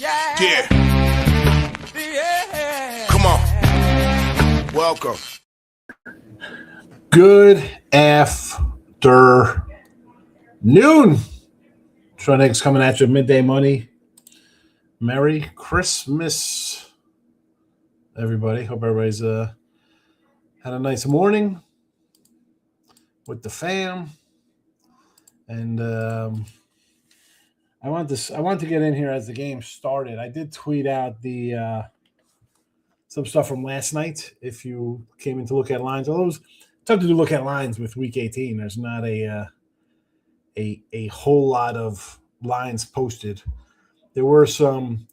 Yeah. Come on. Welcome. Good afternoon. Tronix coming at you midday money. Merry Christmas, everybody. Hope everybody's had a nice morning with the fam. And I want to get in here as the game started. I did tweet out the some stuff from last night. If you came in to look at lines, although it was tough to do look at lines with Week 18. There's not a whole lot of lines posted. There were some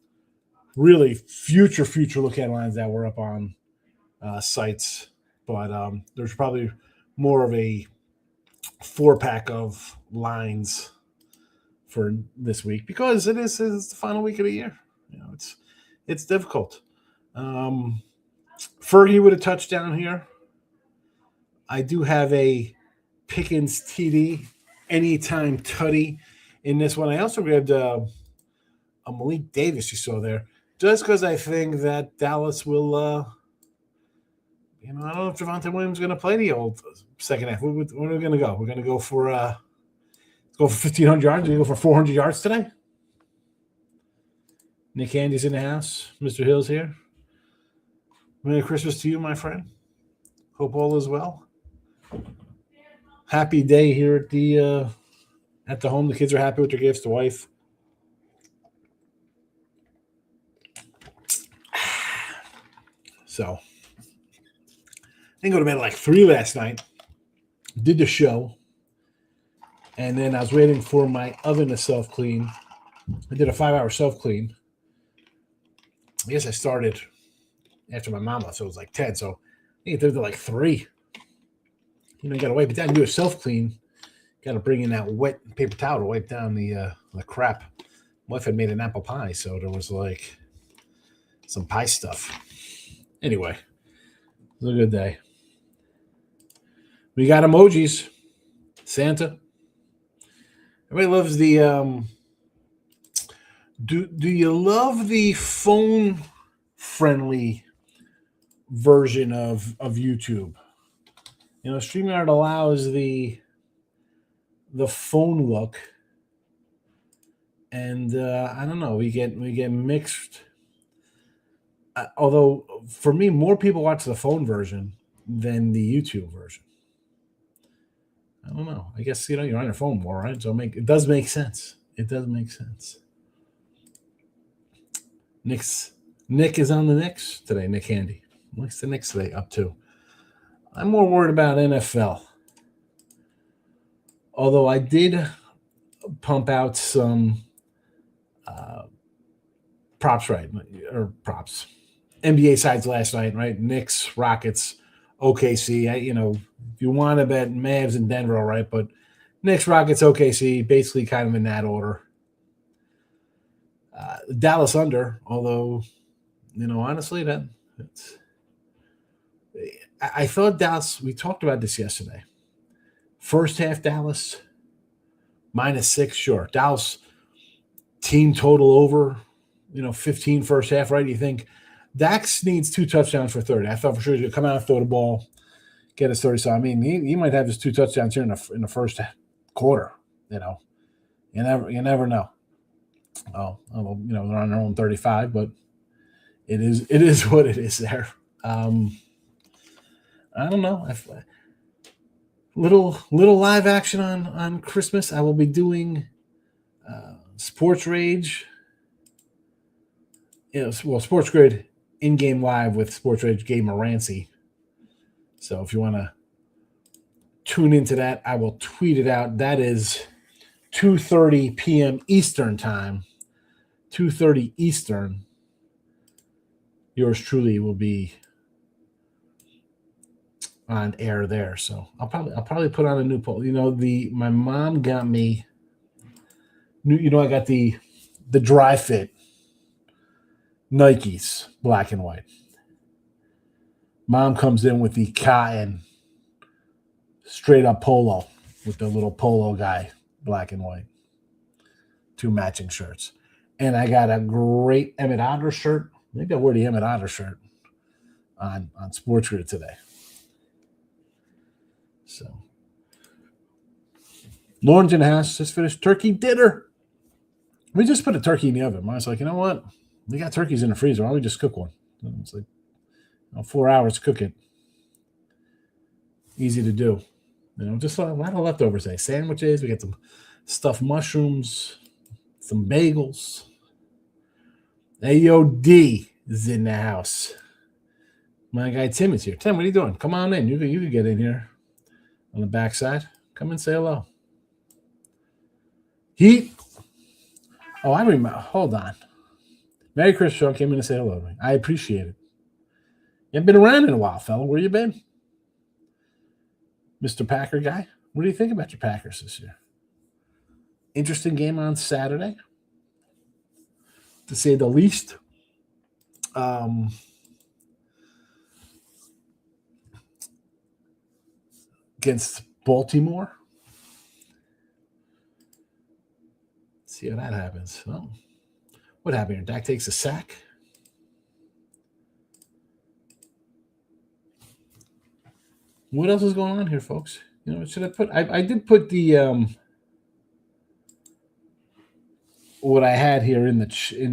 really future look at lines that were up on sites, but there's probably more of a 4-pack of lines for this week because it's the final week of the year. You know, it's difficult. Fergie with a touchdown here. I do have a Pickens TD anytime tutty in this one. I also grabbed a Malik Davis you saw there just because I think that Dallas will I don't know if Javonte Williams is going to play the old second half. Where are we going to go? We're going to go for 1,500 yards. We're going to go for 400 yards today. Nick Handy's in the house. Mr. Hill's here. Merry Christmas to you, my friend. Hope all is well. Happy day here at the home. The kids are happy with their gifts. The wife. So, I didn't go to bed at like 3 last night. Did the show. And then I was waiting for my oven to self-clean. I did a 5-hour self-clean. I guess I started after my mom left, so it was like 10. So I think it did like 3. You got to wipe it down. Do a self-clean. Got to bring in that wet paper towel to wipe down the crap. My wife had made an apple pie, so there was like some pie stuff. Anyway, it was a good day. We got emojis. Santa. Everybody loves the do you love the phone friendly version of YouTube? StreamYard allows the phone look, and I don't know. We get mixed. Although for me, more people watch the phone version than the YouTube version. I don't know. I guess you're on your phone more, right? So it does make sense. It does make sense. Nick is on the Knicks today. Nick Handy. What's the Knicks today up to? I'm more worried about NFL. Although I did pump out some props, right? Or props. NBA sides last night, right? Knicks, Rockets, OKC. If you want to bet Mavs and Denver, all right, but Knicks, Rockets, OKC, basically kind of in that order. Dallas under, although, honestly, I thought Dallas, we talked about this yesterday. First half Dallas, -6, sure. Dallas team total over, 15 first half, right? You think Dax needs 2 touchdowns for 30. I thought for sure he's going to come out and throw the ball, get his 30. So, I mean, he might have his 2 touchdowns here in the first quarter, You never know. Oh, they're on their own 35, but it is what it is there. I don't know. Little live action on Christmas. I will be doing Sports Rage. Sports Grid in-game live with Sports Rage Gabe Morancy. So if you want to tune into that, I will tweet it out. That is 2:30 p.m. Eastern time. 2:30 Eastern. Yours truly will be on air there. So I'll probably put on a new poll. My mom got me. I got the dry fit Nikes, black and white. Mom comes in with the cotton straight up polo with the little polo guy, black and white. 2 matching shirts. And I got a great Emmett Otter shirt. Maybe I wore the Emmett Otter shirt on Sports Grid today. So, Lauren's in the house. Just finished turkey dinner. We just put a turkey in the oven. I was like, you know what? We got turkeys in the freezer. Why don't we just cook one? It's like 4 hours to cook it. Easy to do. Just a lot of leftovers today. Sandwiches. We got some stuffed mushrooms, some bagels. AOD is in the house. My guy Tim is here. Tim, what are you doing? Come on in. You can get in here on the backside. Come and say hello. Heat. Oh, I remember. Hold on. Merry Christmas, Sean. Came in to say hello to me. I appreciate it. You haven't been around in a while, fella. Where you been? Mr. Packer guy? What do you think about your Packers this year? Interesting game on Saturday, to say the least. Against Baltimore. Let's see how that happens. Oh, what happened here? Dak takes a sack. What else is going on here, folks? Should I put? I did put the what I had here in the. You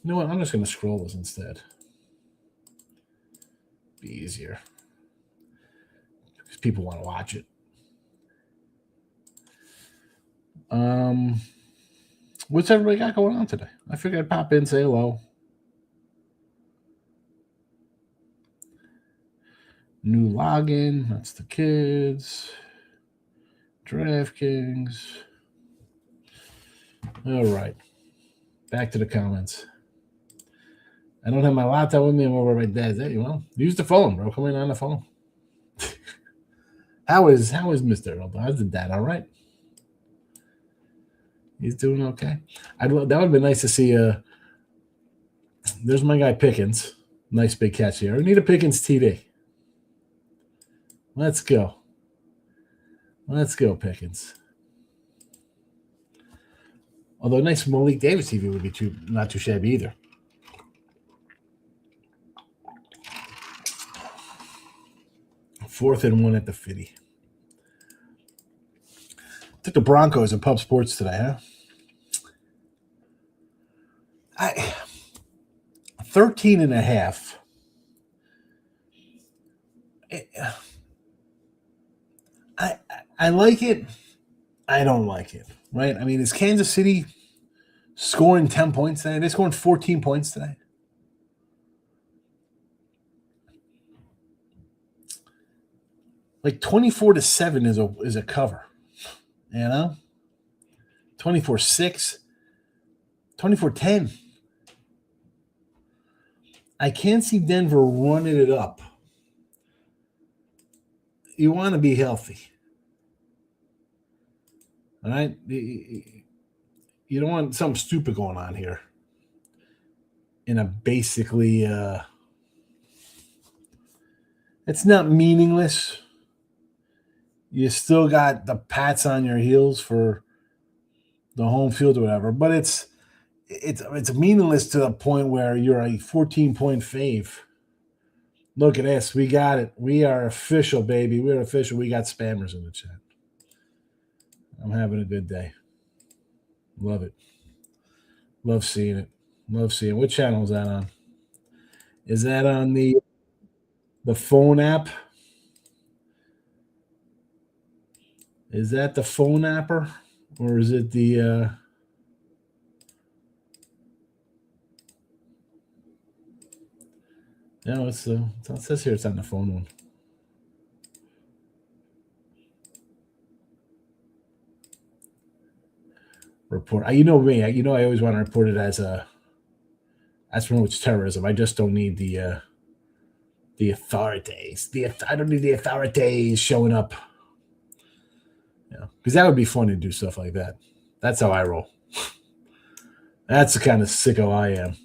know what? I'm just going to scroll this instead. Be easier. Because people want to watch it. What's everybody got going on today? I figured I'd pop in, say hello. New login. That's the kids. DraftKings. All right. Back to the comments. I don't have my laptop with me. I'm over at my dad's. Hey, use the phone, bro. Come in on the phone. How is Mr. Earl? How's the dad? All right. He's doing okay. That would have been nice to see. There's my guy Pickens. Nice big catch here. We need a Pickens TD. Let's go. Let's go, Pickens. Although nice Malik Davis TV would be not too shabby either. Fourth and 1 at the 50. Took the Broncos in Pub Sports today, huh? 13 and a half. I like it. I don't like it, right? I mean, is Kansas City scoring 10 points today? They're scoring 14 points today. Like 24-7 is a cover, 24-6, 24-10. I can't see Denver running it up. You want to be healthy, all right? You don't want something stupid going on here. In a basically, it's not meaningless. You still got the pats on your heels for the home field or whatever, but it's meaningless to the point where you're a 14-point fave. Look at this. We got it. We are official, baby. We're official. We got spammers in the chat. I'm having a good day. Love it. Love seeing it. Love seeing it. What channel is that on? Is that on the phone app? Is that the phone apper? Or is it the no, it says here it's on the phone one. Report. You know me. I always want to report it as from it's terrorism. I just don't need the authorities. I don't need the authorities showing up. Because that would be fun to do stuff like that. That's how I roll. That's the kind of sicko I am.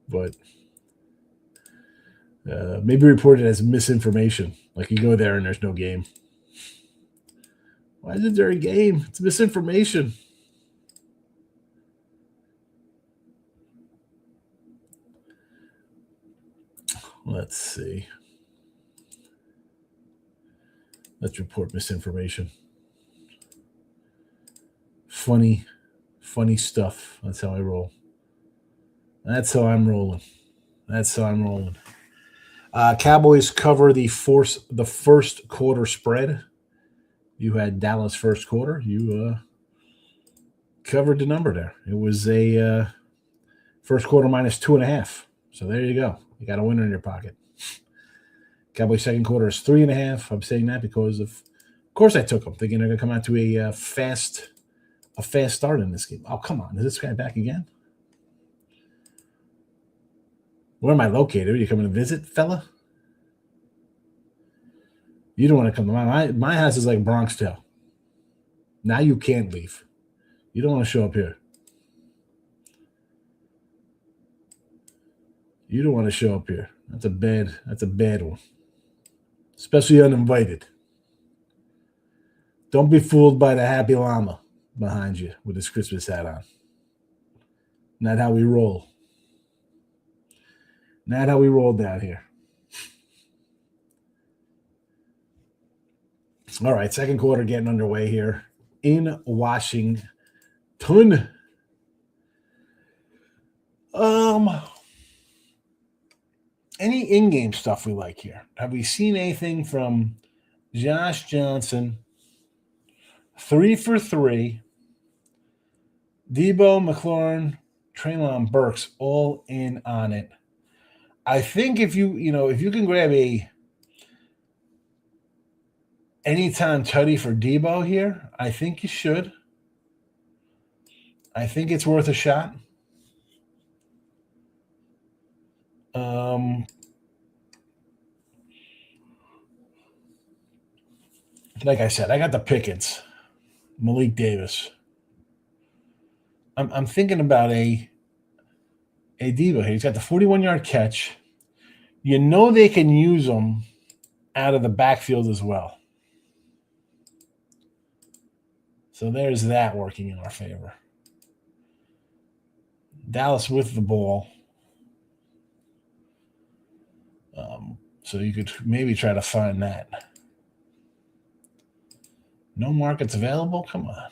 But maybe report it as misinformation. Like you go there and there's no game. Why is it there a game? It's misinformation. Let's see. Let's report misinformation. Funny stuff. That's how I roll. That's how I'm rolling. Cowboys cover the first quarter spread. You had Dallas first quarter. You covered the number there. It was a first quarter minus 2.5. So there you go. You got a winner in your pocket. Cowboys second quarter is 3.5. I'm saying that because of course I took them, thinking they're going to come out to a fast start in this game. Oh, come on. Is this guy back again? Where am I located? Are you coming to visit, fella? You don't want to come to my house is like Bronxdale. Now you can't leave. You don't want to show up here. You don't want to show up here. That's a bad one. Especially uninvited. Don't be fooled by the happy llama behind you with his Christmas hat on. Not how we roll. Not how we roll down here. All right, second quarter getting underway here in Washington. Any in-game stuff we like here? Have we seen anything from Josh Johnson? 3 for 3. Debo, McLaurin, Treylon Burks all in on it. I think if you can grab a anytime tutty for Debo here, I think you should. I think it's worth a shot. Like I said, I got the Pickens, Malik Davis. I'm thinking about a Debo here. He's got the 41-yard catch. You know they can use him out of the backfield as well. So there's that working in our favor. Dallas with the ball. So you could maybe try to find that. No markets available? Come on.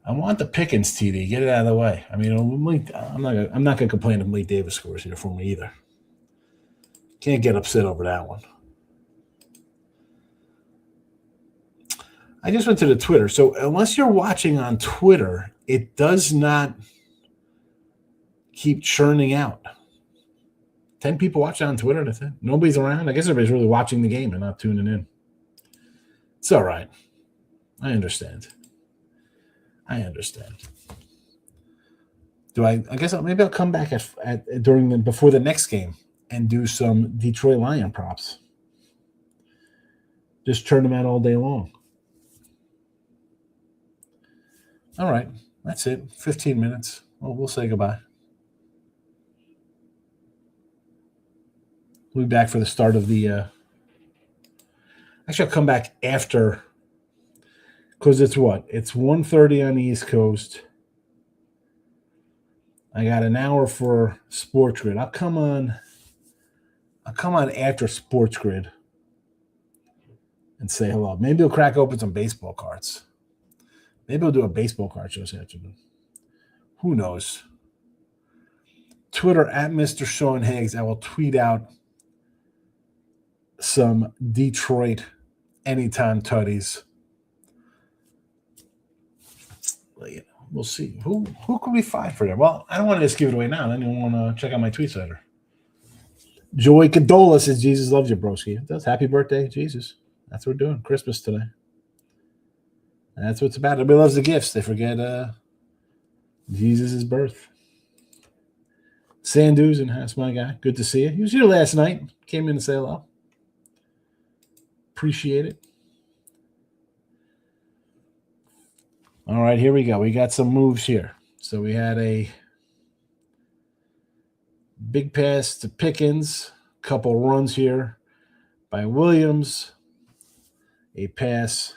I want the Pickens TD. Get it out of the way. I mean, I'm not gonna complain if Malik Davis scores here for me either. Can't get upset over that one. I just went to the Twitter. So unless you're watching on Twitter, it does not keep churning out. 10 people watching on Twitter. That's it. Nobody's around. I guess everybody's really watching the game and not tuning in. It's all right. I understand. I guess maybe I'll come back before the next game and do some Detroit Lion props. Just turn them out all day long. All right, that's it. 15 minutes. Well, we'll say goodbye. We'll be back for the start of the. Actually, I'll come back after. Because it's what? It's 1:30 on the East Coast. I got an hour for Sports Grid. I'll come on after Sports Grid and say hello. Maybe we'll crack open some baseball cards. Maybe we'll do a baseball card show this afternoon. Who knows? Twitter at Mr. Sean Higgs. I will tweet out some Detroit anytime tutties. We'll see. Who could we find for that? Well, I don't want to just give it away now. Then you want to check out my tweets later. Joey Cadola says Jesus loves you, broski. It does. Happy birthday, Jesus. That's what we're doing. Christmas today. That's what it's about. Everybody loves the gifts. They forget Jesus' birth. Sanduzen, that's my guy. Good to see you. He was here last night. Came in to say hello. Appreciate it. All right, here we go. We got some moves here. So we had a Big pass to Pickens. Couple runs here by Williams. A pass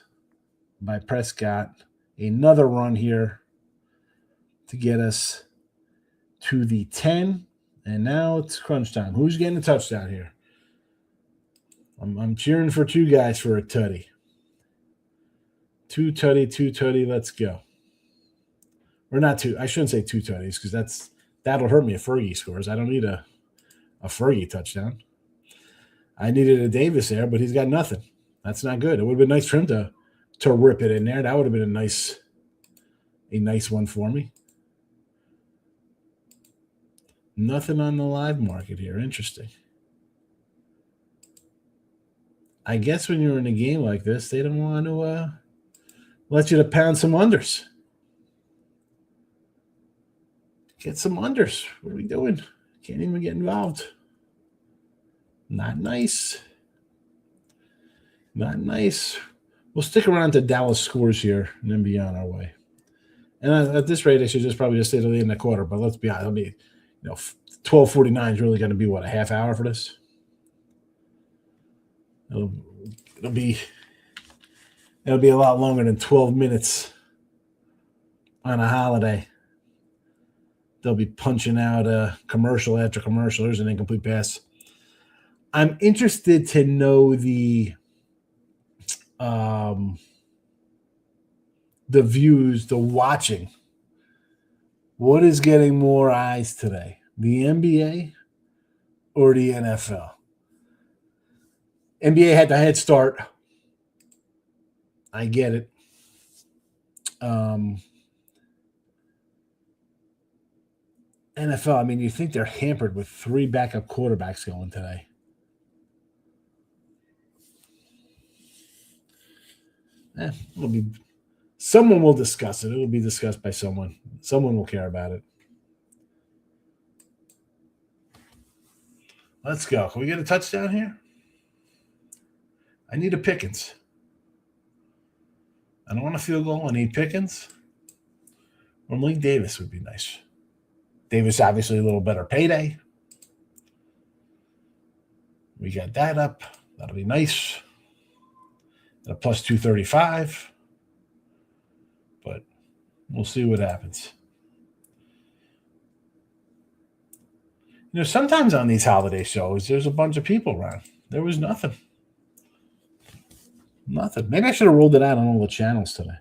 by Prescott. Another run here to get us to the 10. And now it's crunch time. Who's getting a touchdown here? I'm cheering for two guys for a tutty. Two tutty. Let's go. Or not two. I shouldn't say two tutties because that'll hurt me if Fergie scores. I don't need a Fergie touchdown. I needed a Davis there, but he's got nothing. That's not good. It would have been nice for him to rip it in there. That would have been a nice one for me. Nothing on the live market here. Interesting. I guess when you're in a game like this, they don't want to let you to pound some unders. Get some unders. What are we doing? Can't even get involved. Not nice. Not nice. We'll stick around to Dallas scores here and then be on our way. And at this rate, I should probably just stay to the end of the quarter. But let's be honest. It'll be, 12:49 is really going to be a half hour for this. It'll be a lot longer than 12 minutes on a holiday. They'll be punching out commercial after commercial. There's an incomplete pass. I'm interested to know the views, the watching. What is getting more eyes today? The NBA or the NFL? NBA had the head start. I get it. NFL, I mean, you think they're hampered with 3 backup quarterbacks going today. Someone will discuss it. It'll be discussed by someone. Someone will care about it. Let's go. Can we get a touchdown here? I need a Pickens. I don't want a field goal. I need Pickens. Or Malik Davis would be nice. Davis, obviously, a little better payday. We got that up. That'll be nice. At a plus 235. But we'll see what happens. Sometimes on these holiday shows, there's a bunch of people around. There was nothing. Nothing. Maybe I should have rolled it out on all the channels today.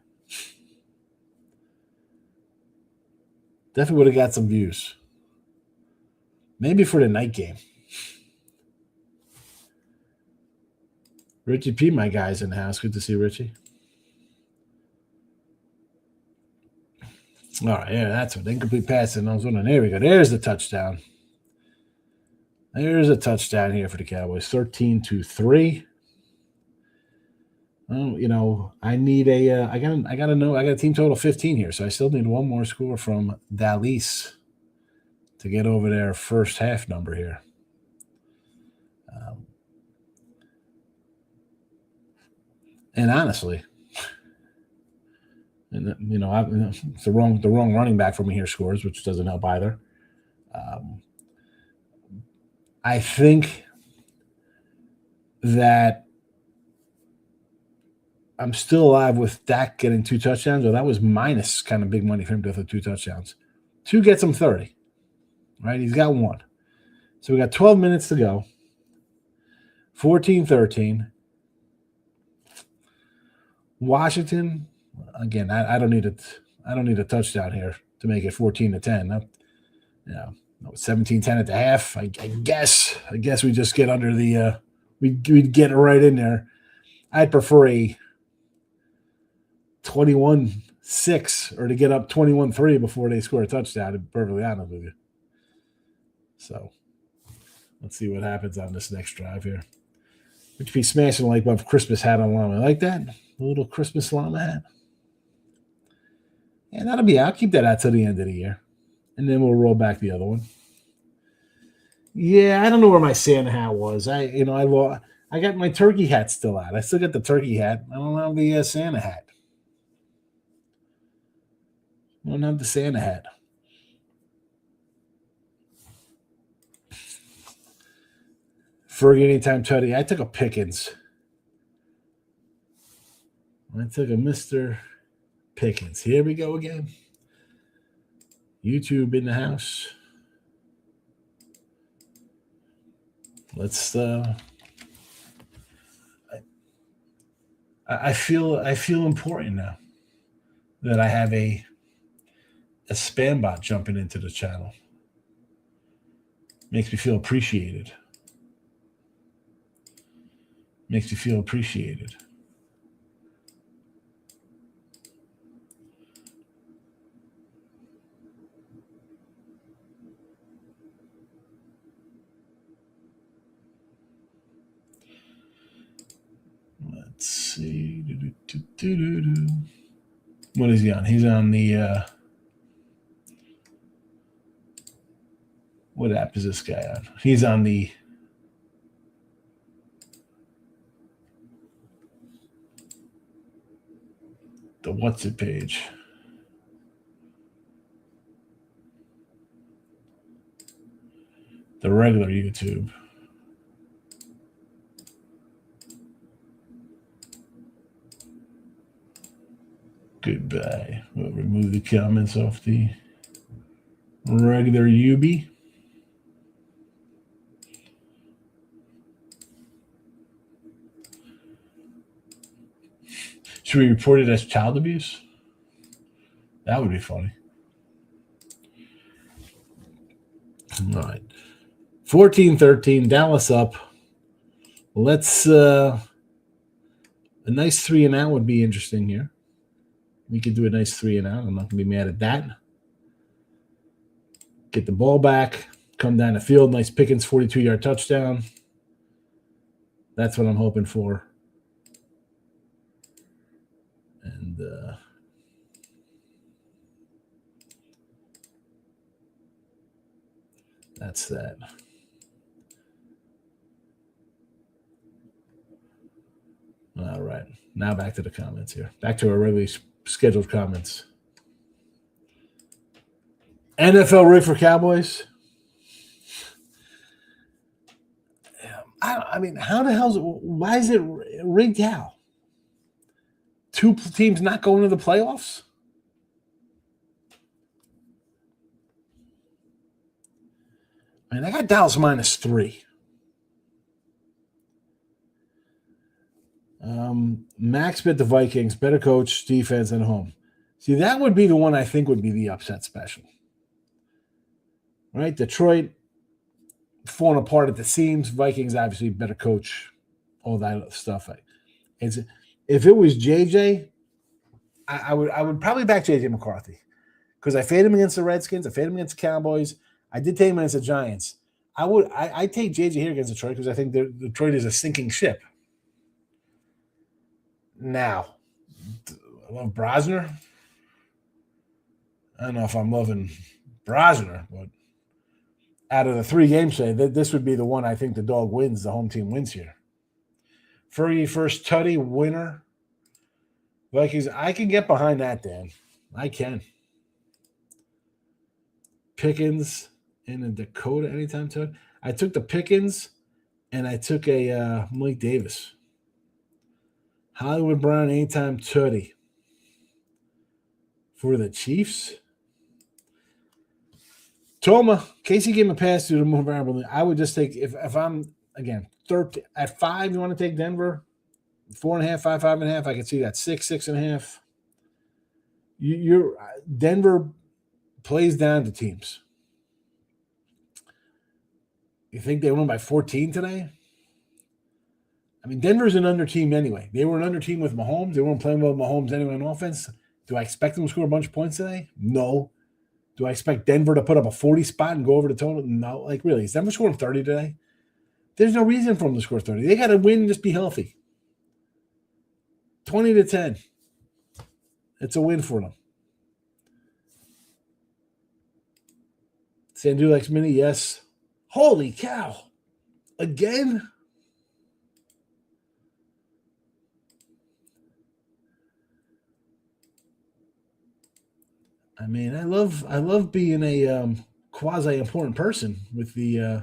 Definitely would have got some views. Maybe for the night game. Richie P, my guy's in the house. Good to see Richie. All right, yeah, that's what. Incomplete pass. And I was wondering, there we go. There's the touchdown. There's a touchdown here for the Cowboys. 13-3. Well, I need I got a team total 15 here, so I still need one more score from Dallas to get over their first half number here. And honestly, it's the wrong running back for me here scores, which doesn't help either. I think that I'm still alive with Dak getting 2 touchdowns. Well, that was minus kind of big money for him to have 2 touchdowns. 2 gets him 30, right? He's got 1. So we got 12 minutes to go. 14-13. Washington, again, I don't need a touchdown here to make it 14-10. 17-10 at the half. I guess we just get under the we'd get it right in there. I'd prefer a 21-6 or to get up 21-3 before they score a touchdown, to be perfectly honest with you. So let's see what happens on this next drive here. Which be smashing like a Christmas hat on llama. Like that? A little Christmas llama hat. Yeah, that'll be out. I'll keep that out till the end of the year. And then we'll roll back the other one. Yeah, I don't know where my Santa hat was. I got my turkey hat still out. I still got the turkey hat. I don't have the Santa hat. I don't have the Santa hat. Fergie anytime tutty. I took a Pickens. I took a Mr. Pickens. Here we go again. YouTube in the house. Let's I feel important now that I have a spam bot jumping into the channel. Makes me feel appreciated. Makes me feel appreciated. Let's see. What is he on? He's on the what app is this guy on? He's on the what's it page. The regular YouTube. Goodbye. We'll remove the comments off the regular UB. Should we report it as child abuse? That would be funny. All right. 14-13, Dallas up. Let's a nice 3 and out would be interesting here. We could do a nice 3 and out. I'm not going to be mad at that. Get the ball back, come down the field, nice Pickens 42-yard touchdown. That's what I'm hoping for. And that's that. All right. Now back to the comments here. Back to our regularly scheduled comments. NFL rig for Cowboys. I mean, how the hell why is it rigged how? 2 teams not going to the playoffs? I mean, I got Dallas -3. Max bet the Vikings, better coach, defense, and home. See, that would be the one I think would be the upset special. Right? Detroit falling apart at the seams. Vikings, obviously, better coach, all that stuff. If it was JJ, I would probably back JJ McCarthy because I fade him against the Redskins. I fade him against the Cowboys. I did take him against the Giants. I take JJ here against Detroit because I think Detroit is a sinking ship. Now, I love Brosner. I don't know if I'm loving Brosner, but out of the 3 games today, this would be the one I think the dog wins. The home team wins here. Fergie first tutty winner. Vikings, I can get behind that, Dan. I can. Pickens in a Dakota anytime tutty. I took the Pickens, and I took a Mike Davis. Hollywood Brown anytime tutty for the Chiefs. Toma, Casey gave him a pass to the more variable. I would just take if I'm again 13 at 5. You want to take Denver 4.5, 5.5. I can see that 6.5. You're Denver plays down to teams. You think they won by 14 today? I mean, Denver's an under team anyway. They were an under team with Mahomes. They weren't playing well with Mahomes anyway on offense. Do I expect them to score a bunch of points today? No. Do I expect Denver to put up a 40 spot and go over the total? No. Like, really, is Denver scoring 30 today? There's no reason for them to score 30. They got to win and just be healthy. 20-10. It's a win for them. Sandu likes mini, yes. Holy cow. Again? I mean, I love being a quasi important person with the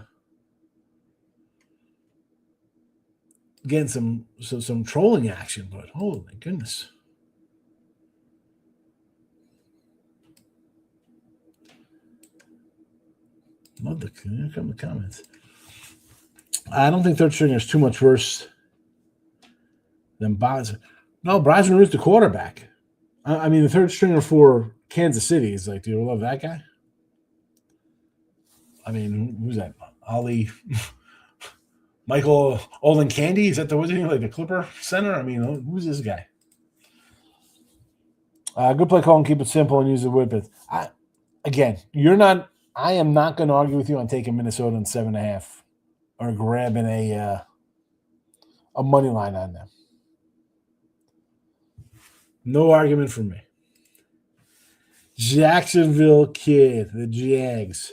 getting some trolling action, but oh my goodness. Love the comments. I don't think third stringer is too much worse than Bosman. No, Bosman is the quarterback. I mean, the third stringer for Kansas City is like, do you love that guy? I mean, who's that? Ollie, Michael Olin Candy? Is that wasn't he like the Clipper center? I mean, who's this guy? Good play call and keep it simple and use the whip. Again, I am not going to argue with you on taking Minnesota in 7.5 or grabbing a money line on them. No argument from me. Jacksonville Kid, the Jags.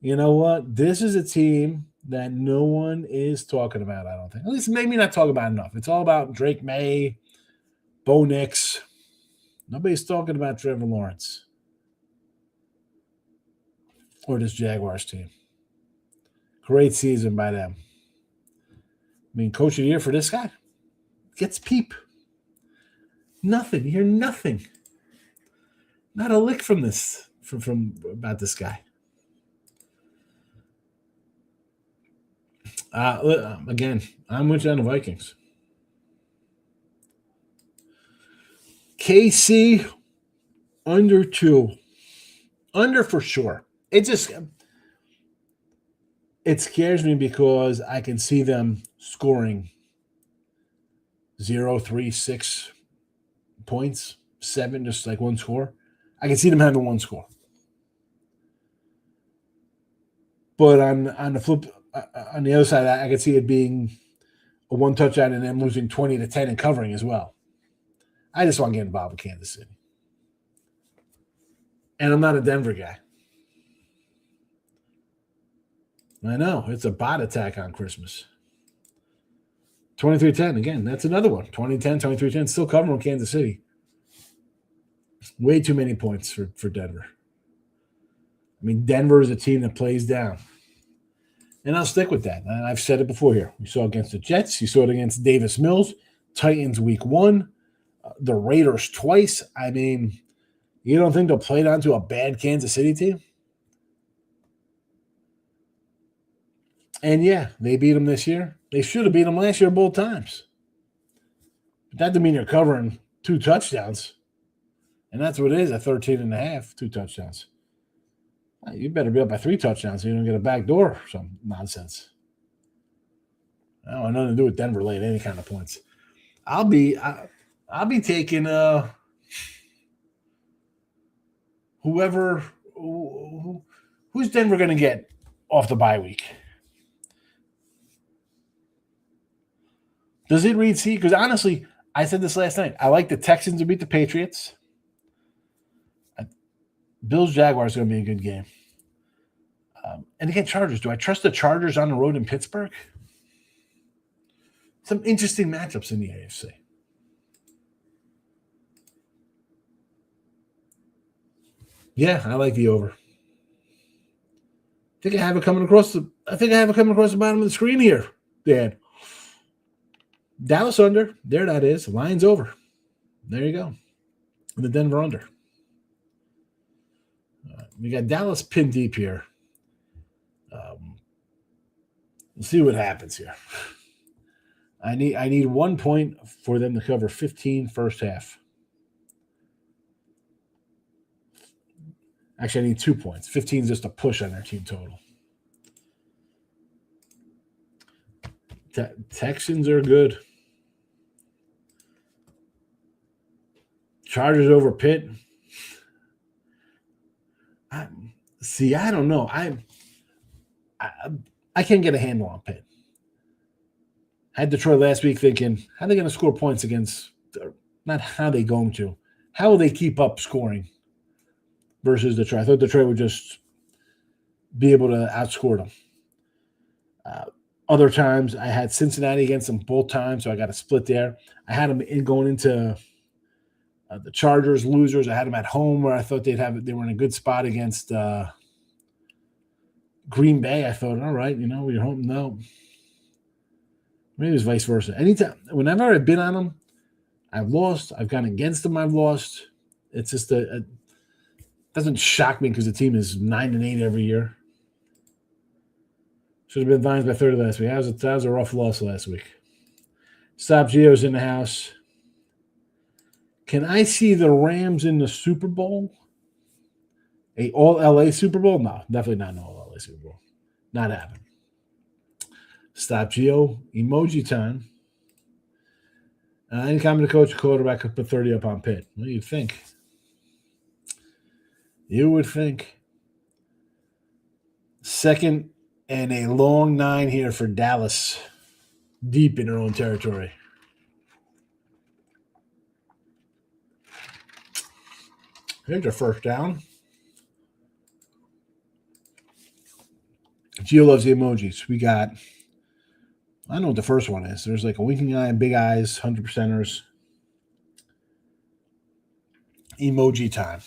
You know what? This is a team that no one is talking about, I don't think. At least maybe not talking about enough. It's all about Drake May, Bo Nix. Nobody's talking about Trevor Lawrence or this Jaguars team. Great season by them. I mean, coach of the year for this guy gets peep. Nothing. You hear nothing. Not a lick from this, from about this guy. Again, I'm with you on the Vikings. KC under 2. Under for sure. It scares me because I can see them scoring 0, 3, 6 points, 7, just like one score. I can see them having one score. But on the flip, on the other side, I can see it being a one touchdown and them losing 20-10 and covering as well. I just want to get involved with Kansas City. And I'm not a Denver guy. I know. It's a bot attack on Christmas. 23-10. Again, that's another one. 20-10, 23-10. Still covering Kansas City. Way too many points for Denver. I mean, Denver is a team that plays down. And I'll stick with that. And I've said it before here. You saw it against the Jets. You saw it against Davis Mills. Titans week 1. The Raiders twice. I mean, you don't think they'll play down to a bad Kansas City team? And yeah, they beat them this year. They should have beat them last year both times. But that doesn't mean you're covering 2 touchdowns. And that's what it is at 13.5, 2 touchdowns. You better be up by 3 touchdowns so you don't get a back door or some nonsense. I don't have nothing to do with Denver laying any kind of points. I'll be taking whoever who's Denver going to get off the bye week. Does it read C? Because honestly, I said this last night. I like the Texans to beat the Patriots. Bills-Jaguars is going to be a good game. And again, Chargers. Do I trust the Chargers on the road in Pittsburgh? Some interesting matchups in the AFC. Yeah, I like the over. I think I have it coming across the bottom of the screen here, Dan. Dallas under. There that is. Lions over. There you go. And the Denver under. We got Dallas pinned deep here. We'll see what happens here. I need 1 point for them to cover 15 first half. Actually, I need 2 points. 15 is just a push on their team total. Texans are good. Chargers over Pitt. I don't know. I can't get a handle on Pitt. I had Detroit last week thinking, how are they going to score points against – not how they going to. How will they keep up scoring versus Detroit? I thought Detroit would just be able to outscore them. Other times, I had Cincinnati against them both times, so I got a split there. I had them going into the Chargers losers. I had them at home where I thought they were in a good spot against Green Bay. I thought, all right, you're home. No. Maybe it was vice versa. Anytime, whenever I've been on them, I've lost. I've gone against them. I've lost. It's just it doesn't shock me because the team is 9-8 every year. Should have been Vines by 30 last week. That was a rough loss last week. Stop Geo's in the house. Can I see the Rams in the Super Bowl? A all-LA Super Bowl? No, definitely not an all-LA Super Bowl. Not happening. Stop Geo. Emoji time. Anytime the coach or quarterback could put 30 up on Pitt. What do you think? You would think. Second and a long 9 here for Dallas. Deep in their own territory. Here's your first down. Gio loves the emojis. We got, I don't know what the first one is. There's like a winking eye and big eyes, 100%ers. Emoji time.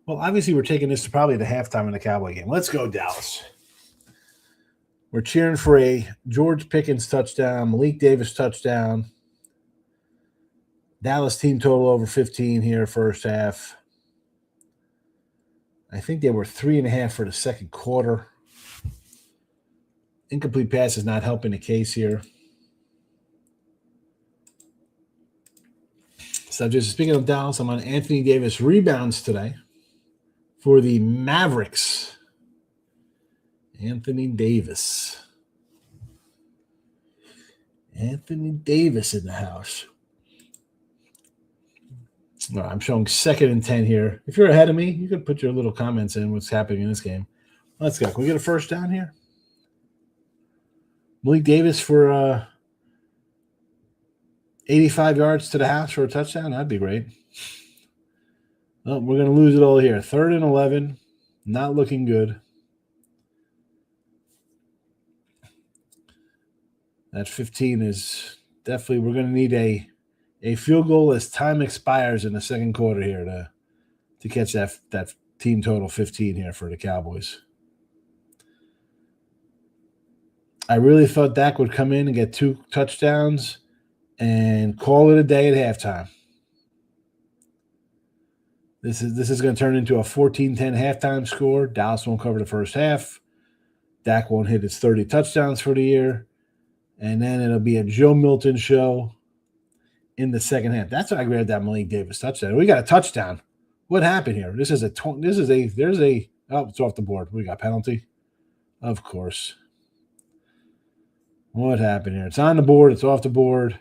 Well, obviously we're taking this to probably the halftime in the Cowboy game. Let's go, Dallas. We're cheering for a George Pickens touchdown, Malik Davis touchdown. Dallas team total over 15 here first half. I think they were 3.5 for the second quarter. Incomplete pass is not helping the case here. So just speaking of Dallas, I'm on Anthony Davis rebounds today for the Mavericks. Anthony Davis. Anthony Davis in the house. Well, I'm showing 2nd and 10 here. If you're ahead of me, you could put your little comments in what's happening in this game. Let's go. Can we get a first down here? Malik Davis for 85 yards to the house for a touchdown. That'd be great. Oh, we're going to lose it all here. 3rd and 11. Not looking good. That 15 is definitely, we're going to need a field goal as time expires in the second quarter here to catch that team total 15 here for the Cowboys. I really thought Dak would come in and get 2 touchdowns and call it a day at halftime. This is going to turn into a 14-10 halftime score. Dallas won't cover the first half. Dak won't hit his 30 touchdowns for the year. And then it'll be a Joe Milton show in the second half. That's why I grabbed that Malik Davis touchdown. We got a touchdown. What happened here? It's off the board. We got penalty. Of course. What happened here? It's on the board. It's off the board.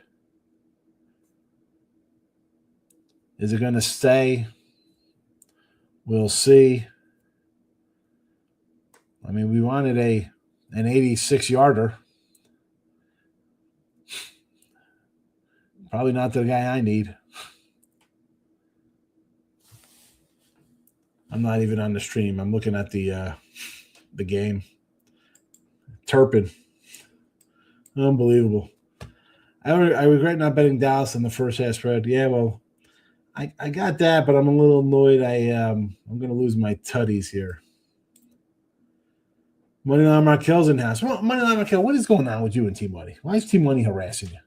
Is it going to stay? We'll see. I mean, we wanted an 86-yarder. Probably not the guy I need. I'm not even on the stream. I'm looking at the game. Turpin. Unbelievable. I regret not betting Dallas in the first half spread. Yeah, well, I got that, but I'm a little annoyed. I'm going to lose my tutties here. Moneyline Markel's in house. Well, Moneyline Markel, what is going on with you and Team Money? Why is Team Money harassing you?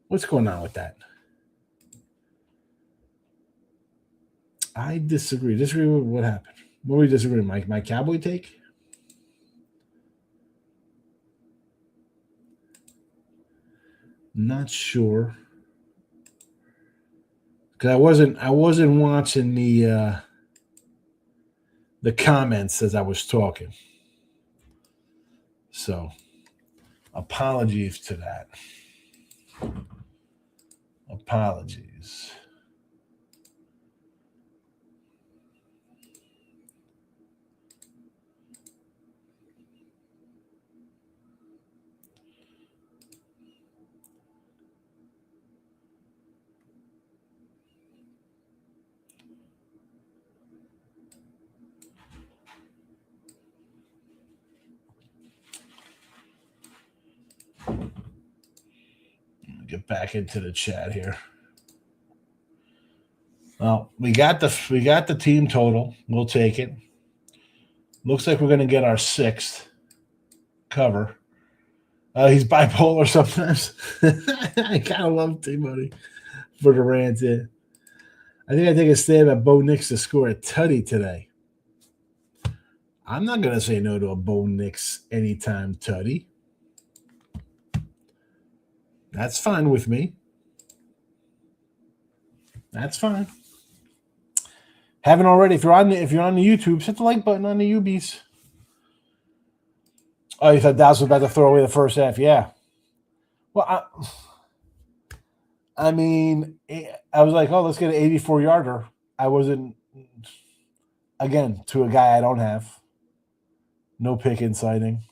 What's going on with that? I disagree. Disagree with what happened. What are we disagreeing? My Cowboy take? Not sure. Because I wasn't watching the comments as I was talking. So apologies to that. Apologies. Get back into the chat here. Well, we got the team total. We'll take it. Looks like we're going to get our 6th cover. He's bipolar sometimes. I kind of love T-Money for the rant. I think I take a stab at Bo Nix to score a tutty today. I'm not going to say no to a Bo Nix anytime tutty. That's fine with me. That's fine. Haven't already. If you're on the YouTube, hit the like button on the UBs. Oh, you thought Dallas was about to throw away the first half? Yeah. Well, I mean, I was like, oh, let's get an 84-yarder. I wasn't, again, to a guy I don't have. No pick inciting.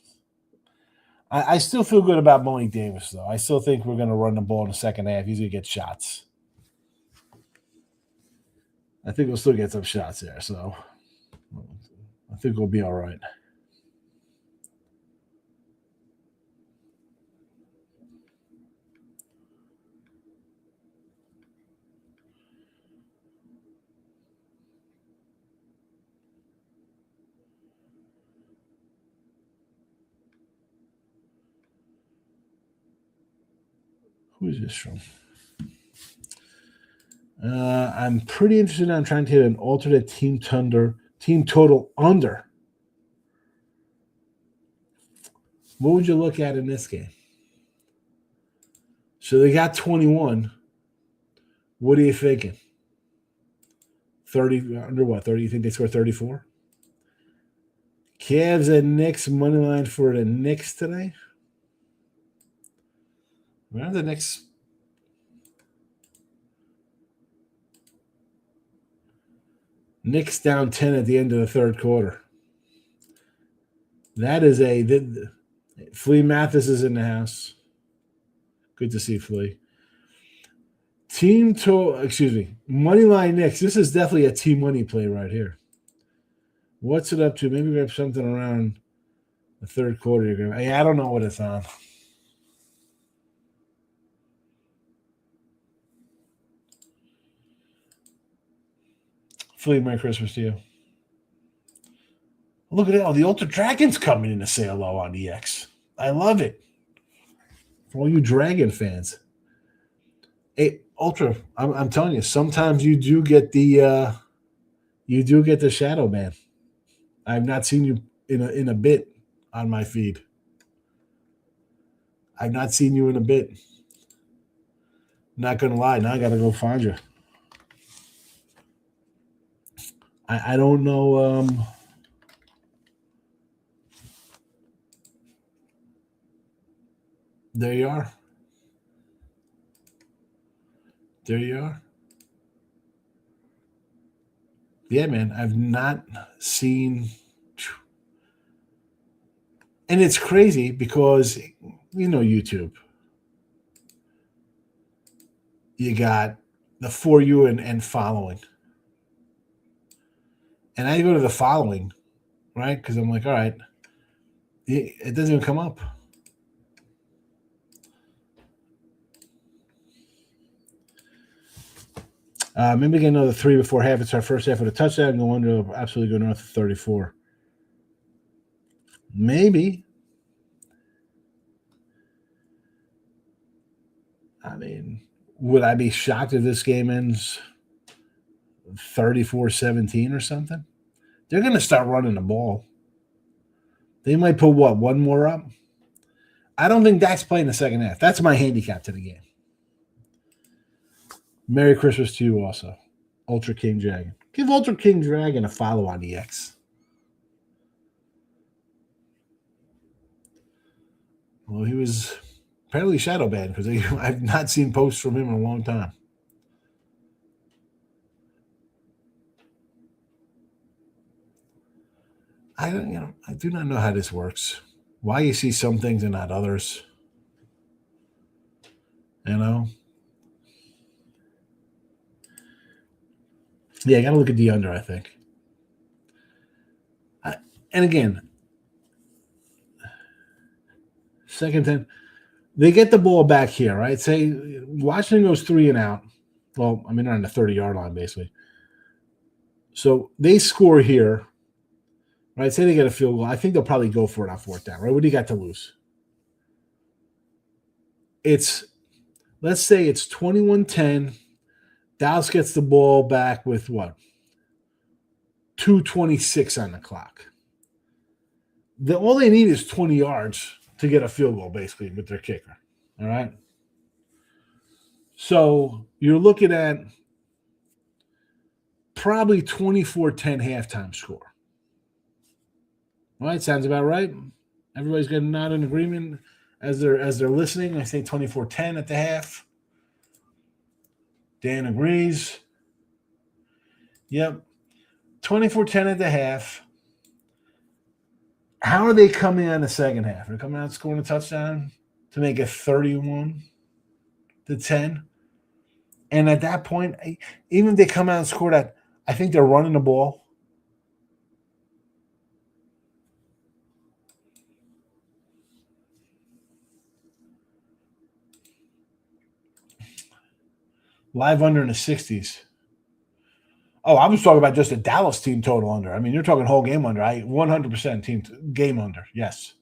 I still feel good about Malik Davis, though. I still think we're going to run the ball in the second half. He's going to get shots. I think we'll still get some shots there, so I think we'll be all right. Who is this from? I'm pretty interested in trying to hit an alternate team total under. What would you look at in this game? So they got 21. What are you thinking? 30 under what? 30? You think they score 34? Cavs and Knicks money line for the Knicks today. Where are the Knicks? Knicks down 10 at the end of the third quarter. That is Flea Mathis is in the house. Good to see Flea. Money line Knicks. This is definitely a team money play right here. What's it up to? Maybe we have something around the third quarter. I don't know what it's on. Flea, Merry Christmas to you. Look at it. Oh, the Ultra Dragon's coming in to say hello on EX. I love it. For all you Dragon fans. Hey, Ultra, I'm telling you, sometimes you do get the shadow man. I've not seen you in a bit on my feed. I've not seen you in a bit. Not gonna lie, now I gotta go find you. I don't know. There you are. There you are. Yeah, man, I've not seen. And it's crazy because, YouTube. You got the For You and following. And I go to the following, right? Because I'm like, all right, it doesn't even come up. Maybe get another 3 before half. It's our first half with a touchdown. Go under, absolutely go north of 34. Maybe. I mean, would I be shocked if this game ends 34-17 or something? They're going to start running the ball. They might put, one more up? I don't think Dak's playing the second half. That's my handicap to the game. Merry Christmas to you also, Ultra King Dragon. Give Ultra King Dragon a follow on EX. Well, he was apparently shadow banned because I've not seen posts from him in a long time. I do not know how this works. Why you see some things and not others. Yeah, I got to look at the under, I think. And again, second 10, they get the ball back here, right? Say Washington goes 3 and out. Well, I mean, they're on the 30-yard line, basically. So they score here. Right? Say they get a field goal. I think they'll probably go for it on fourth down. Right? What do you got to lose? Let's say it's 21-10. Dallas gets the ball back with what? 2:26 on the clock. All they need is 20 yards to get a field goal, basically, with their kicker. All right? So you're looking at probably 24-10 halftime score. All right, sounds about right. Everybody's got a nod in agreement as they're listening. I say 24-10 at the half. Dan agrees. Yep. 24-10 at the half. How are they coming on the second half? They're coming out scoring a touchdown to make it 31-10. And at that point, even if they come out and score that, I think they're running the ball. Live under in the 60s. Oh, I was talking about just a Dallas team total under. I mean, you're talking whole game under. 100% team game under. Yes.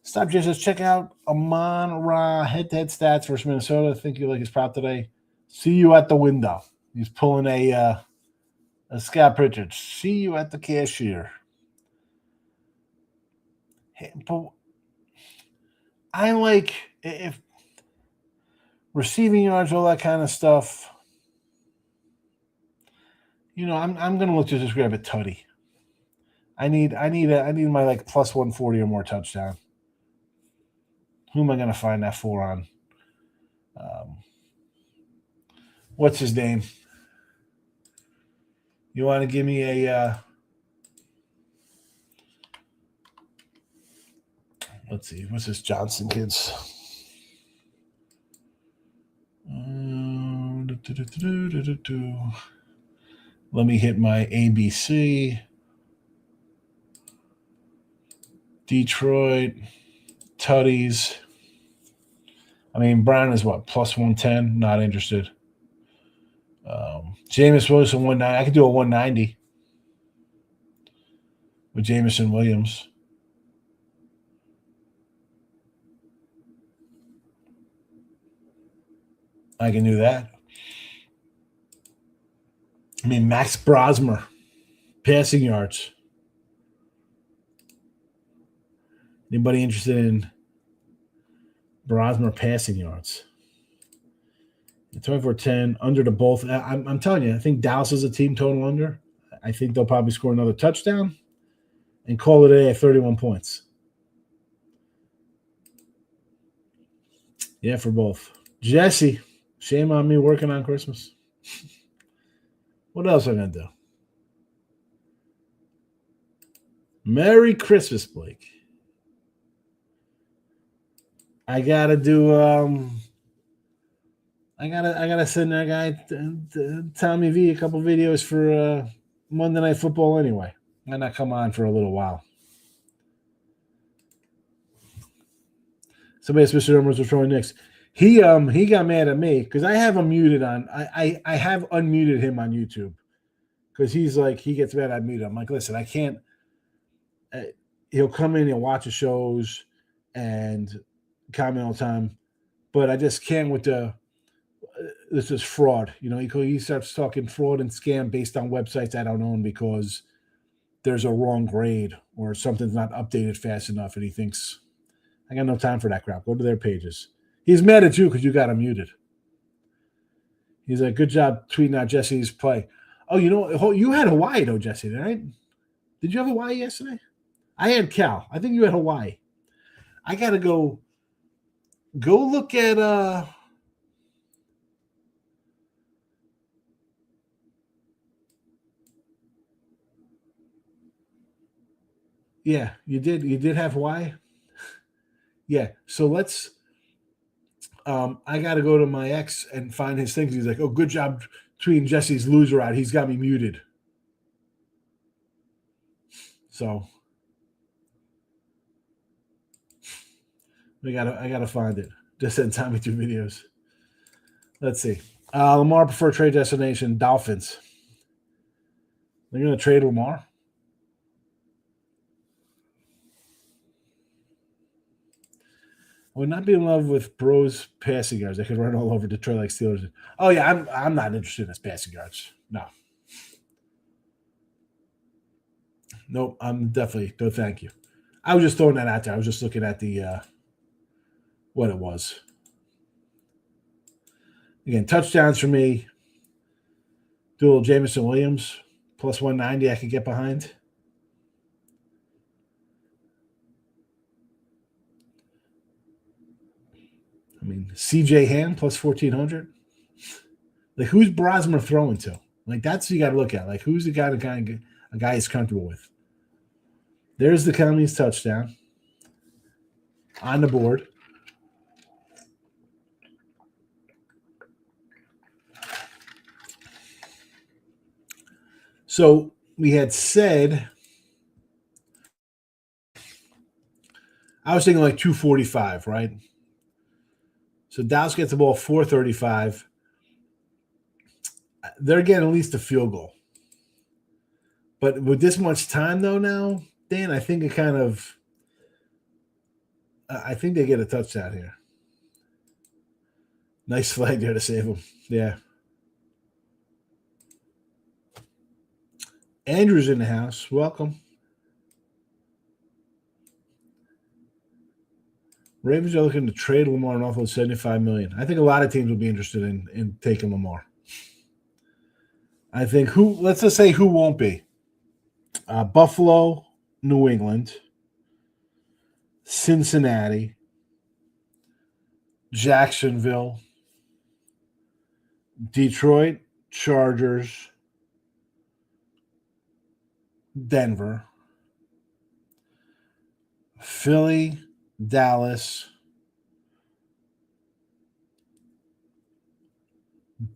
Stop just check out Amon Ra head-to-head stats versus Minnesota. I think you like his prop today. See you at the window. He's pulling a Scott Pritchard. See you at the cashier. But I like if receiving yards, all that kind of stuff. You know, I'm gonna look to just grab a tutty. I need my like plus 140 or more touchdown. Who am I gonna find that for on? What's his name? You want to give me a? Let's see. What's this Johnson kids? Let me hit my ABC. Detroit, Tutties. I mean, Brown is what? Plus 110. Not interested. Jameis Wilson 190. I could do a 190 with Jameson Williams. I can do that. I mean, Max Brosmer, passing yards. Anybody interested in Brosmer passing yards? 24-10, under to both. I'm telling you, I think Dallas is a team total under. I think they'll probably score another touchdown and call it a day at 31 points. Yeah, for both. Jesse, shame on me working on Christmas. What else am I going to do? Merry Christmas, Blake. I got to do I gotta send that guy Tommy V a couple videos for Monday Night Football anyway. Might not come on for a little while. Somebody asked Mr. Numbers was throwing Knicks. He got mad at me because I have him muted on. I have unmuted him on YouTube because he's like he gets mad at me. I'm like, listen, I can't. He'll come in, he'll watch the shows and comment all the time, but I just can't with the. This is fraud. You know, he starts talking fraud and scam based on websites I don't own because there's a wrong grade or something's not updated fast enough. And he thinks, I got no time for that crap. Go to their pages. He's mad at you because you got him muted. He's like, good job tweeting out Jesse's play. Oh, you know, you had Hawaii though, Jesse, right? Did you have Hawaii yesterday? I had Cal. I think you had Hawaii. I got to go look at yeah, you did. You did have Hawaii? Yeah. So let's I got to go to my ex and find his things. He's like, oh, good job tweeting Jesse's loser out. He's got me muted. So I gotta find it. Just send Tommy 2 videos. Let's see. Lamar preferred trade destination, Dolphins. They're gonna trade Lamar. I would not be in love with Bros passing yards. They could run all over Detroit like Steelers. Oh yeah, I'm not interested in his passing yards. No. Nope, I'm definitely no thank you. I was just throwing that out there. I was just looking at the what it was. Again, touchdowns for me. Do a little Jameson Williams plus 190 I could get behind. I mean, CJ Ham plus 1,400. Like, who's Brosmer throwing to? Like, that's what you got to look at. Like, who's the guy a guy he's comfortable with? There's the Cummings touchdown on the board. So we had said, I was thinking like 245, right? So Dallas gets the ball 435. They're getting at least a field goal. But with this much time, though, now, Dan, I think it kind of – I think they get a touchdown here. Nice flag there to save them. Yeah. Andrew's in the house. Welcome. Ravens are looking to trade Lamar and offload $75 million. I think a lot of teams will be interested in taking Lamar. I think let's just say who won't be. Buffalo, New England, Cincinnati, Jacksonville, Detroit, Chargers, Denver, Philly, Dallas,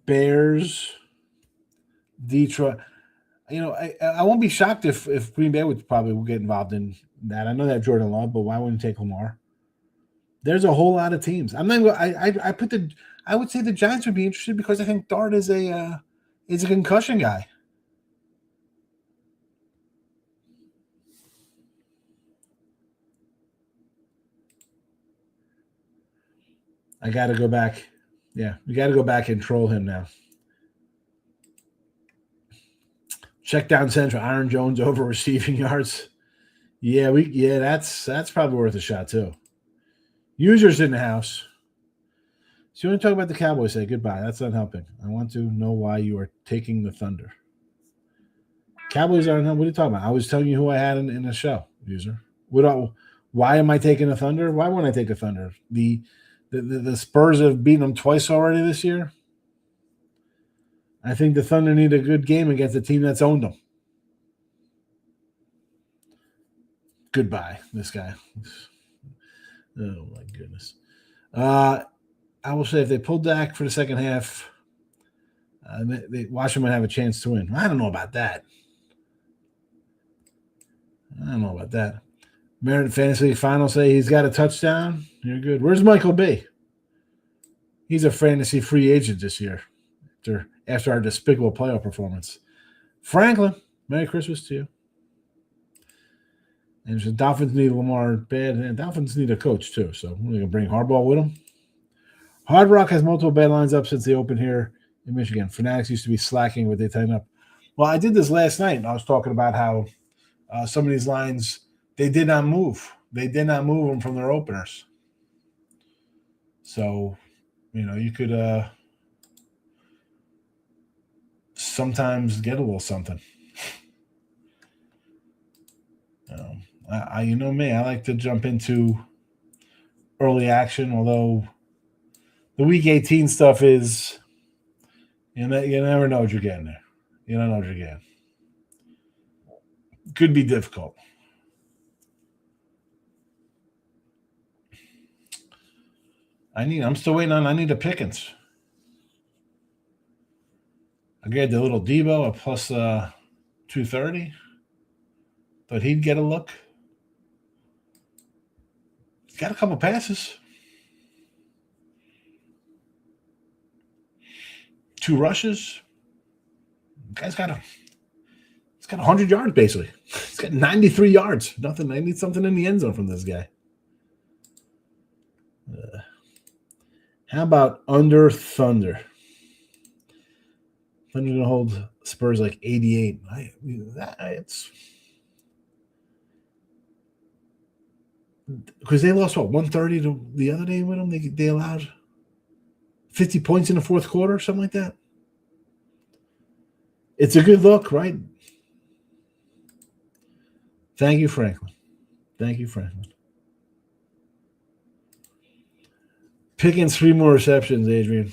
Bears, Detroit. You know, I won't be shocked if Green Bay would probably get involved in that. I know they have Jordan Love, but why wouldn't you take Lamar? There's a whole lot of teams. I'm not. I would say the Giants would be interested because I think Dart is a concussion guy. I got to go back. Yeah, we got to go back and troll him now. Check down central. Aaron Jones over receiving yards. Yeah, that's probably worth a shot too. Users in the house. So you want to talk about the Cowboys? Say goodbye. That's not helping. I want to know why you are taking the Thunder. Cowboys aren't. What are you talking about? I was telling you who I had in the show. User. Why am I taking the Thunder? Why wouldn't I take the Thunder? The Spurs have beaten them twice already this year. I think the Thunder need a good game against a team that's owned them. Goodbye, this guy. Oh, my goodness. I will say if they pull Dak for the second half, Washington might have a chance to win. I don't know about that. Merit Fantasy Final say he's got a touchdown. You're good. Where's Michael B? He's a fantasy free agent this year after our despicable playoff performance. Franklin, Merry Christmas to you. And the Dolphins need Lamar bad, and Dolphins need a coach too. So we're going to bring Harbaugh with them. Hard Rock has multiple bad lines up since they opened here in Michigan. Fanatics used to be slacking, but they tighten up. Well, I did this last night, and I was talking about how some of these lines, they did not move. They did not move them from their openers. So, you could sometimes get a little something. You know me, I like to jump into early action, although the Week 18 stuff is, you never know what you're getting there. You don't know what you're getting. Could be difficult. I'm still waiting on, I need a Pickens. I get the little Debo at plus 230. But he'd get a look. He's got a couple passes. 2 rushes. Guy's got 100 yards basically. He's got 93 yards. Nothing. I need something in the end zone from this guy. How about under Thunder? Thunder's going to hold Spurs like 88. It's because they lost, 130 to the other day with them? They allowed 50 points in the fourth quarter, something like that. It's a good look, right? Thank you, Franklin. Picking 3 more receptions, Adrian.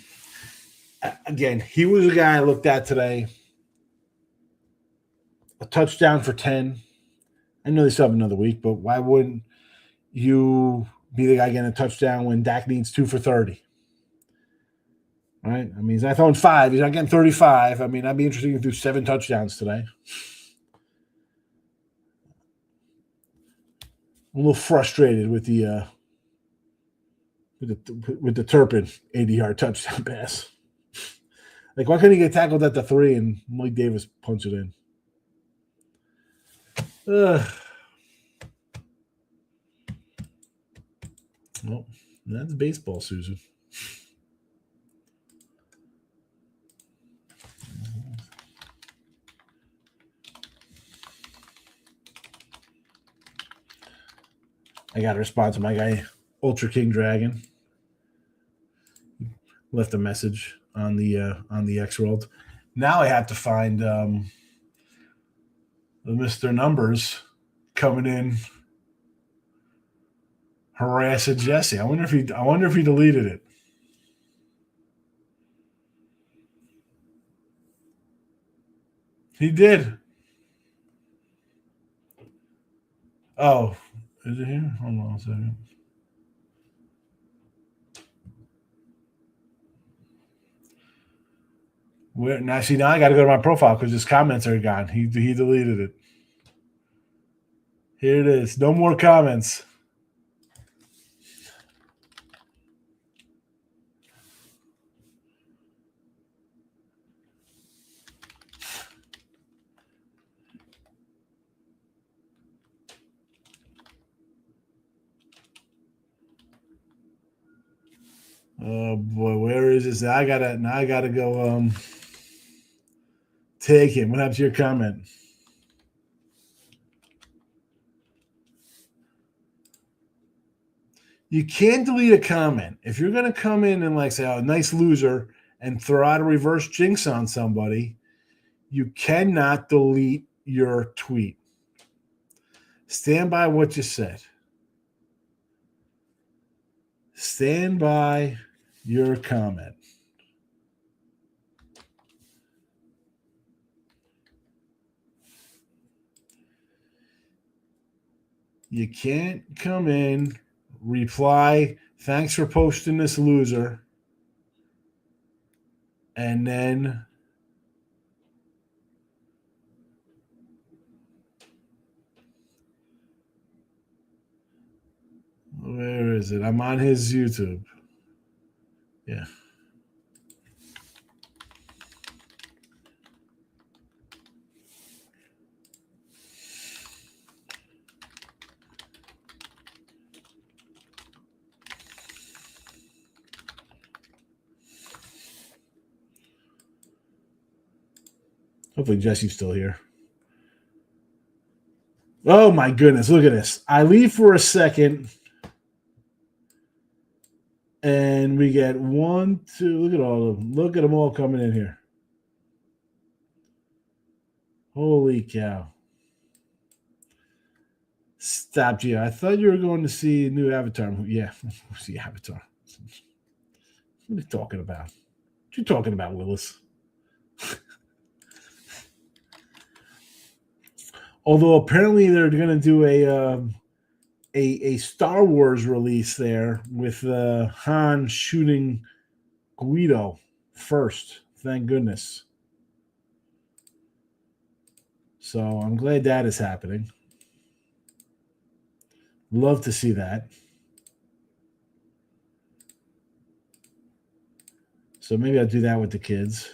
Again, he was a guy I looked at today. A touchdown for 10. I know they still have another week, but why wouldn't you be the guy getting a touchdown when Dak needs 2 for 30? Right? I mean, he's not throwing 5. He's not getting 35. I mean, I'd be interested to do 7 touchdowns today. I'm a little frustrated with the Turpin 80-yard touchdown pass. Like, why couldn't he get tackled at the 3 and Mike Davis punch it in? Well, that's baseball, Susan. I got a response to my guy, Ultra King Dragon. Left a message on the X World. Now I have to find the Mr. Numbers coming in harassing Jesse. I wonder if he deleted it. He did. Oh, is it here? Hold on a second. Now I got to go to my profile because his comments are gone. He deleted it. Here it is. No more comments. Oh boy, where is this? Now I gotta go take him. What happened to your comment? You can't delete a comment. If you're gonna come in and say, "Oh, nice loser," and throw out a reverse jinx on somebody, you cannot delete your tweet. Stand by what you said. Stand by your comment. You can't come in, reply, "Thanks for posting this, loser," and then where is it? I'm on his YouTube. Yeah. Hopefully Jesse's still here. Oh my goodness, look at this. I leave for a second. And we get 1, 2. Look at all of them. Look at them all coming in here. Holy cow. Stop, Gio. I thought you were going to see a new Avatar movie. Yeah, see Avatar. What are you talking about? What you talking about, Willis? Although apparently they're going to do a Star Wars release there with Han shooting Guido first. Thank goodness. So I'm glad that is happening. Love to see that. So maybe I'll do that with the kids.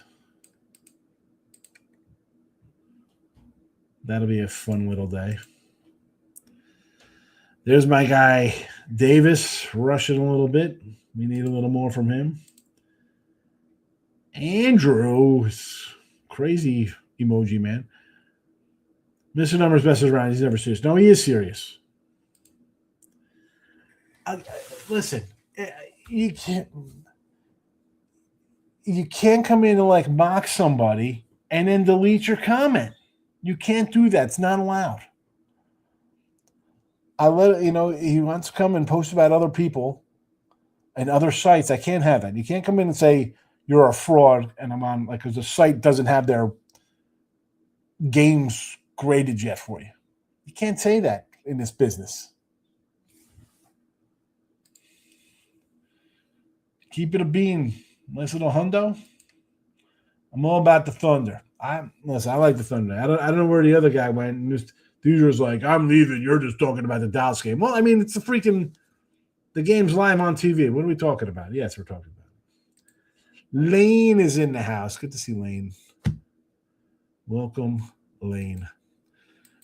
That'll be a fun little day. There's my guy, Davis, rushing a little bit. We need a little more from him. Andrew, crazy emoji, man. Mr. Numbers messes around. He's never serious. No, he is serious. Listen, you can't come in and like mock somebody and then delete your comment. You can't do that. It's not allowed. I let he wants to come and post about other people and other sites. I can't have that. You can't come in and say you're a fraud and I'm on because the site doesn't have their games graded yet for you. You can't say that in this business. Keep it a bean. Nice little hundo. I'm all about the Thunder. I like the Thunder. I don't know where the other guy went. Dude was like, I'm leaving. You're just talking about the Dallas game. Well, I mean, it's the game's live on TV. What are we talking about? Yes, we're talking about it. Lane is in the house. Good to see Lane. Welcome, Lane.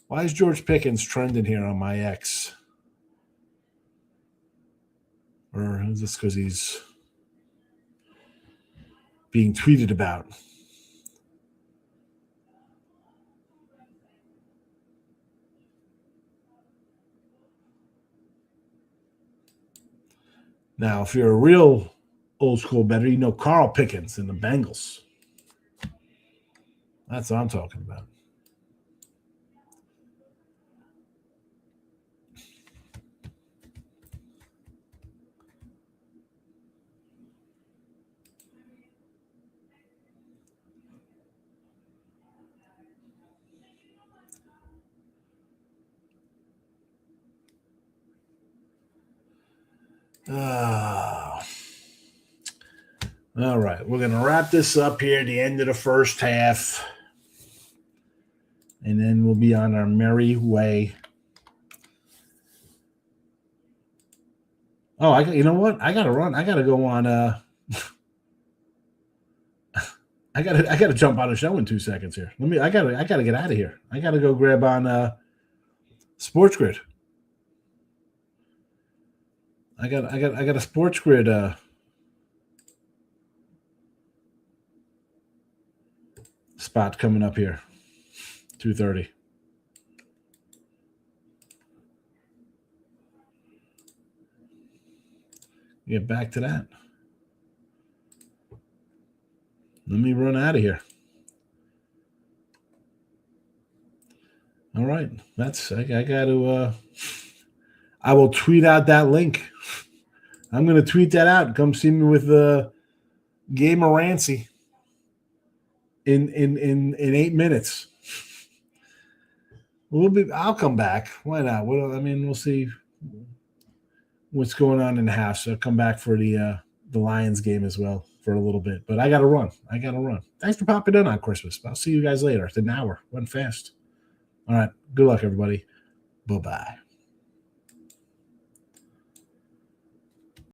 Why is George Pickens trending here on my X? Or is this because he's being tweeted about? Now, if you're a real old school bettor, you know Carl Pickens and the Bengals. That's what I'm talking about. All right, we're going to wrap this up here at the end of the first half, and then we'll be on our merry way. Oh, you know what? I got to run. I got to go on. I got to jump on a show in 2 seconds here. I got to get out of here. I got to go grab on Sports Grid. I got a Sports Grid spot coming up here. 2:30. Get back to that. Let me run out of here. All right. I got to I will tweet out that link. I'm going to tweet that out. Come see me with Gamer Rancy in 8 minutes. I'll come back. Why not? We'll see what's going on in the house. So I'll come back for the Lions game as well for a little bit. But I got to run. Thanks for popping in on Christmas. I'll see you guys later. It's an hour. Went fast. All right. Good luck, everybody. Bye-bye.